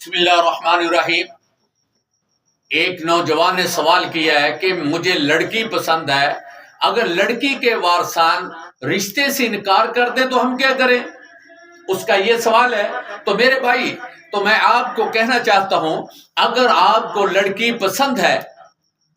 بسم اللہ الرحمن الرحیم۔ ایک نوجوان نے سوال کیا ہے کہ مجھے لڑکی پسند ہے، اگر لڑکی کے وارثان رشتے سے انکار کر دیں تو ہم کیا کریں؟ اس کا یہ سوال ہے۔ تو میرے بھائی، تو میں آپ کو کہنا چاہتا ہوں، اگر آپ کو لڑکی پسند ہے،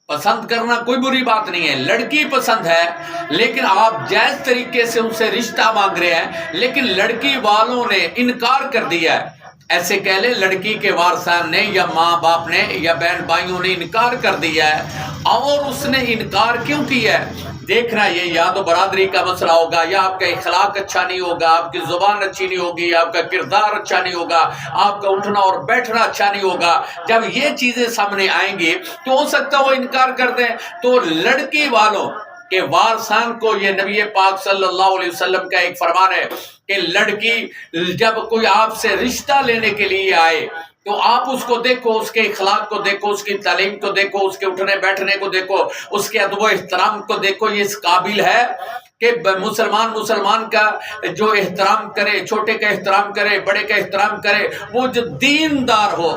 پسند کرنا کوئی بری بات نہیں ہے، لڑکی پسند ہے لیکن آپ جائز طریقے سے ان سے رشتہ مانگ رہے ہیں لیکن لڑکی والوں نے انکار کر دیا ہے، ایسے کہہ لیں لڑکی کے وارثان نے یا ماں باپ نے یا بہن بھائیوں نے انکار کر دیا ہے، اور اس نے انکار کیوں کیا ہے؟ دیکھنا یہ یا تو برادری کا مسئلہ ہوگا، یا آپ کا اخلاق اچھا نہیں ہوگا، آپ کی زبان اچھی نہیں ہوگی، آپ کا کردار اچھا نہیں ہوگا، آپ کا اٹھنا اور بیٹھنا اچھا نہیں ہوگا۔ جب یہ چیزیں سامنے آئیں گی تو ہو سکتا ہے وہ انکار کر دیں۔ تو لڑکی والوں کہ وارثان کو یہ نبی پاک صلی اللہ علیہ وسلم کا ایک فرمان ہے کہ لڑکی جب کوئی آپ سے رشتہ لینے کے لیے آئے تو آپ اس کو دیکھو، اس کے اخلاق کو دیکھو، اس کی تعلیم کو دیکھو، اس کے اٹھنے بیٹھنے کو دیکھو، اس کے ادب و احترام کو دیکھو، یہ اس قابل ہے کہ مسلمان کا جو احترام کرے، چھوٹے کا احترام کرے، بڑے کا احترام کرے، وہ جو دیندار ہو۔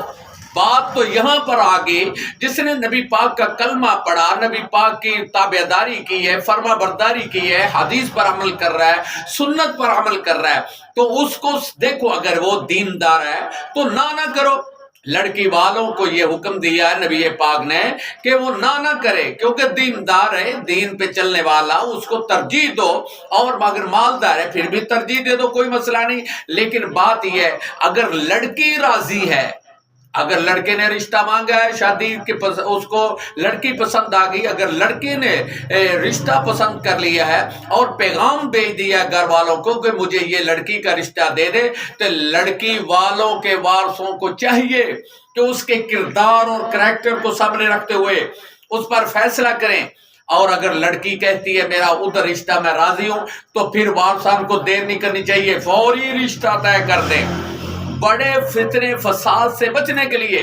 بات تو یہاں پر آگئی، جس نے نبی پاک کا کلمہ پڑھا، نبی پاک کی تابعداری کی ہے، فرما برداری کی ہے، حدیث پر عمل کر رہا ہے، سنت پر عمل کر رہا ہے، تو اس کو دیکھو، اگر وہ دیندار ہے تو نہ کرو۔ لڑکی والوں کو یہ حکم دیا ہے نبی پاک نے کہ وہ نہ کرے، کیونکہ دیندار ہے، دین پہ چلنے والا، اس کو ترجیح دو، اور اگر مالدار ہے پھر بھی ترجیح دے دو، کوئی مسئلہ نہیں۔ لیکن بات یہ ہے، اگر لڑکی راضی ہے، اگر لڑکے نے رشتہ مانگا ہے، شادی کے اس کو لڑکی پسند آ گئی، اگر لڑکے نے رشتہ پسند کر لیا ہے اور پیغام بھیج دیا گھر والوں کو کہ مجھے یہ لڑکی کا رشتہ دے دے، تو لڑکی والوں کے وارثوں کو چاہیے کہ اس کے کردار اور کریکٹر کو سامنے رکھتے ہوئے اس پر فیصلہ کریں۔ اور اگر لڑکی کہتی ہے میرا ادھر رشتہ میں راضی ہوں، تو پھر وارثان کو دیر نہیں کرنی چاہیے، فوری رشتہ طے کر دیں، بڑے فتنے فساد سے بچنے کے لیے۔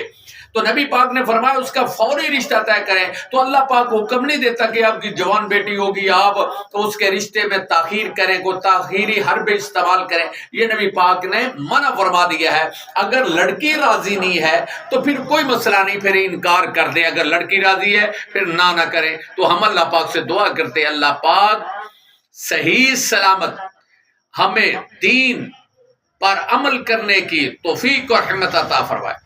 تو نبی پاک نے فرمایا اس کا فوری رشتہ طے کریں۔ تو اللہ پاک حکم نہیں دیتا کہ آپ کی جوان بیٹی ہوگی آپ تو اس کے رشتے میں تاخیر کریں، کوئی تاخیری حرب استعمال کریں، یہ نبی پاک نے منع فرما دیا ہے۔ اگر لڑکی راضی نہیں ہے تو پھر کوئی مسئلہ نہیں، پھر انکار کر دیں، اگر لڑکی راضی ہے پھر نہ کریں۔ تو ہم اللہ پاک سے دعا کرتے ہیں اللہ پاک صحیح سلامت ہمیں دین پر عمل کرنے کی توفیق اور ہمت عطا فرمائے۔